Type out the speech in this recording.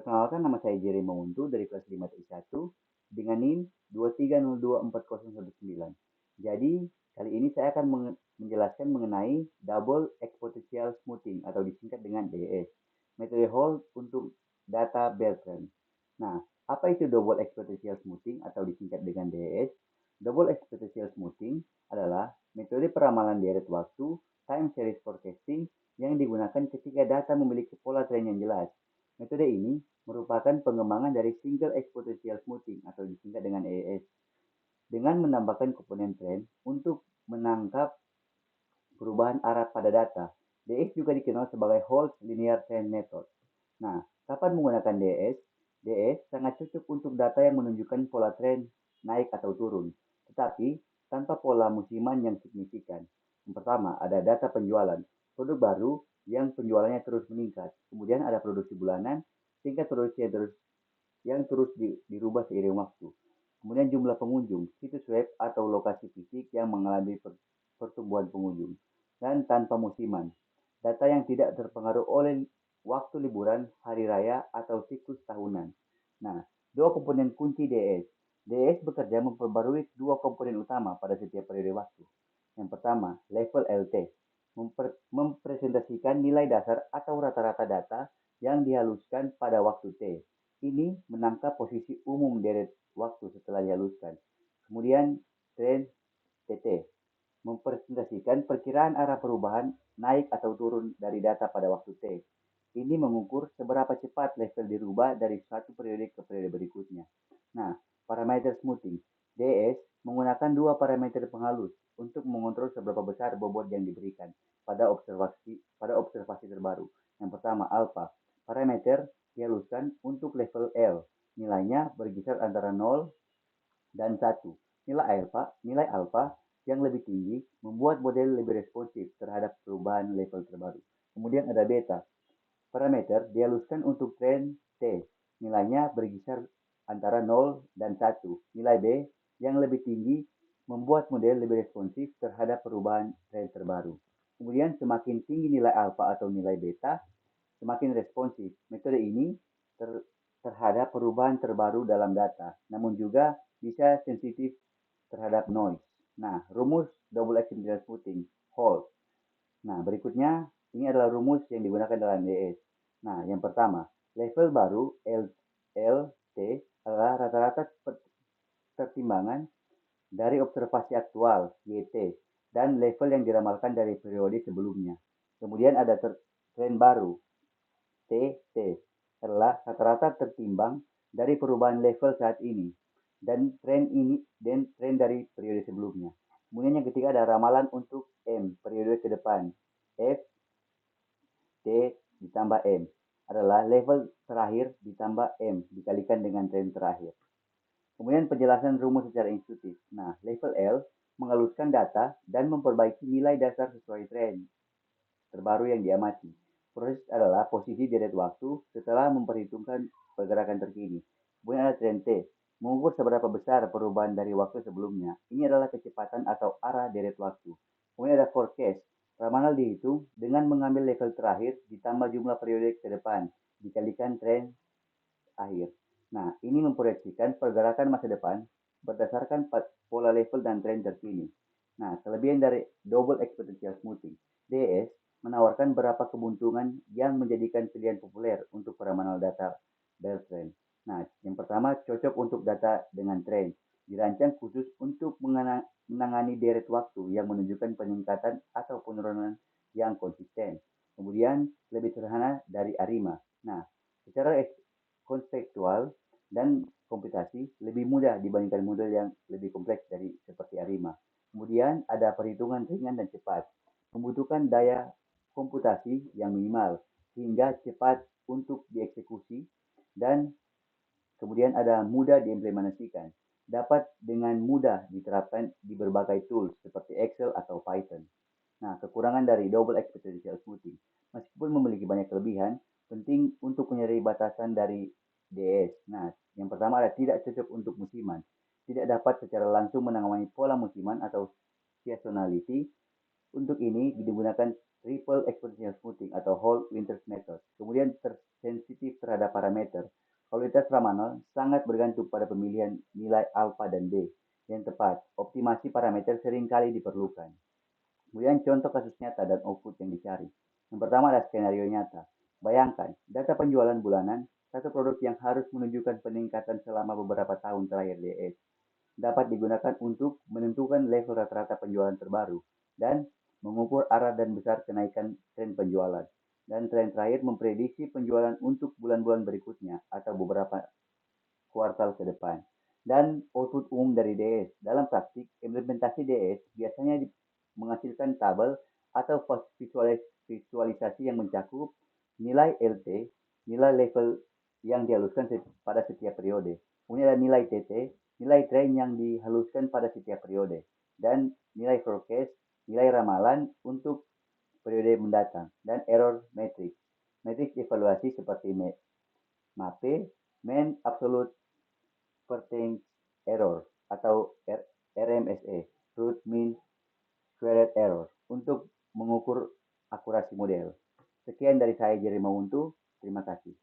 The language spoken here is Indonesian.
Perkenalkan, nama saya Jerry Mauntu dari kelas 5 TI 1 dengan NIM 2302409. Jadi, kali ini saya akan menjelaskan mengenai double exponential smoothing atau disingkat dengan DES, metode Hall untuk data Bertrand. Nah, apa itu double exponential smoothing atau disingkat dengan DES? Double exponential smoothing adalah metode peramalan deret waktu time series forecasting yang digunakan ketika data memiliki pola tren yang jelas. Metode ini merupakan pengembangan dari single exponential smoothing atau disingkat dengan EES dengan menambahkan komponen tren untuk menangkap perubahan arah pada data. DES juga dikenal sebagai Holt's Linear Trend Method. Nah, kapan menggunakan DES? DES sangat cocok untuk data yang menunjukkan pola tren naik atau turun, tetapi tanpa pola musiman yang signifikan. Yang pertama, ada data penjualan, produk baru yang penjualannya terus meningkat. Kemudian ada produksi bulanan, tingkat produksi yang terus dirubah seiring waktu. Kemudian jumlah pengunjung, situs web atau lokasi fisik yang mengalami pertumbuhan pengunjung. Dan tanpa musiman, data yang tidak terpengaruh oleh waktu liburan, hari raya, atau siklus tahunan. Nah, dua komponen kunci DES. DES bekerja memperbarui dua komponen utama pada setiap periode waktu. Yang pertama, level LT, mempresentasikan nilai dasar atau rata-rata data yang dihaluskan pada waktu T. Ini menangkap posisi umum deret waktu setelah dihaluskan. Kemudian, tren TT, mempresentasikan perkiraan arah perubahan naik atau turun dari data pada waktu T. Ini mengukur seberapa cepat level dirubah dari satu periode ke periode berikutnya. Nah, parameter smoothing. DS menggunakan dua parameter penghalus untuk mengontrol seberapa besar bobot yang diberikan pada observasi terbaru. Yang pertama, alpha. Parameter dihaluskan untuk level L. Nilainya berkisar antara 0 dan 1. Nilai alpha yang lebih tinggi membuat model lebih responsif terhadap perubahan level terbaru. Kemudian ada beta. Parameter dihaluskan untuk tren T. Nilainya berkisar antara 0 dan 1. Nilai B yang lebih tinggi membuat model lebih responsif terhadap perubahan tren terbaru. Kemudian semakin tinggi nilai alpha atau nilai beta, semakin responsif. Metode ini terhadap perubahan terbaru dalam data, namun juga bisa sensitif terhadap noise. Nah, rumus double exponential smoothing, Hall. Nah, berikutnya ini adalah rumus yang digunakan dalam DES. Nah, yang pertama, level baru LT adalah rata-rata pertimbangan dari observasi aktual YT dan level yang diramalkan dari periode sebelumnya. Kemudian ada tren baru TT adalah rata-rata tertimbang dari perubahan level saat ini dan tren dari periode sebelumnya. Kemudian yang ketiga ada ramalan untuk M periode ke depan. F T ditambah M adalah level terakhir ditambah M dikalikan dengan tren terakhir. Kemudian penjelasan rumus secara intuitif. Nah, level L menghaluskan data dan memperbaiki nilai dasar sesuai tren terbaru yang diamati. Proses adalah posisi deret waktu setelah memperhitungkan pergerakan terkini. Kemudian ada tren T, mengukur seberapa besar perubahan dari waktu sebelumnya. Ini adalah kecepatan atau arah deret waktu. Kemudian ada forecast, ramalan dihitung dengan mengambil level terakhir ditambah jumlah periode ke depan dikalikan tren akhir. Nah, ini memproyeksikan pergerakan masa depan berdasarkan pola level dan tren terkini. Nah, kelebihan dari double exponential smoothing. DS menawarkan beberapa keuntungan yang menjadikan pilihan populer untuk peramalan data Bertrand. Nah, yang pertama cocok untuk data dengan tren. Dirancang khusus untuk menangani deret waktu yang menunjukkan peningkatan atau penurunan yang konsisten. Kemudian lebih sederhana dari ARIMA. Nah, secara konseptual dan komputasi lebih mudah dibandingkan model yang lebih kompleks dari seperti ARIMA. Kemudian ada perhitungan ringan dan cepat, membutuhkan daya komputasi yang minimal sehingga cepat untuk dieksekusi dan kemudian ada mudah diimplementasikan, dapat dengan mudah diterapkan di berbagai tools seperti Excel atau Python. Nah, kekurangan dari double exponential smoothing. Meskipun memiliki banyak kelebihan, penting untuk menyadari batasan dari DS. Nah, yang pertama ada tidak cocok untuk musiman. Tidak dapat secara langsung menangani pola musiman atau seasonality. Untuk ini digunakan triple exponential smoothing atau whole winters method. Kemudian tersensitif terhadap parameter. Kualitas Ramanov sangat bergantung pada pemilihan nilai alfa dan D yang tepat. Optimasi parameter seringkali diperlukan. Kemudian contoh kasus nyata dan output yang dicari. Yang pertama ada skenario nyata. Bayangkan, data penjualan bulanan, satu produk yang harus menunjukkan peningkatan selama beberapa tahun terakhir DS, dapat digunakan untuk menentukan level rata-rata penjualan terbaru dan mengukur arah dan besar kenaikan tren penjualan. Dan tren terakhir memprediksi penjualan untuk bulan-bulan berikutnya atau beberapa kuartal ke depan. Dan output umum dari DS. Dalam praktik, implementasi DS biasanya menghasilkan tabel atau visualisasi yang mencakup nilai LT, nilai level yang dihaluskan pada setiap periode. Kemudian ada nilai TT, nilai tren yang dihaluskan pada setiap periode. Dan nilai forecast, nilai ramalan untuk periode mendatang. Dan error matrix. Matrix evaluasi seperti MAPE, Mean Absolute Percentage Error atau RMSE, Root Mean Squared Error, untuk mengukur akurasi model. Sekian dari saya, Jerry Mauntu. Terima kasih.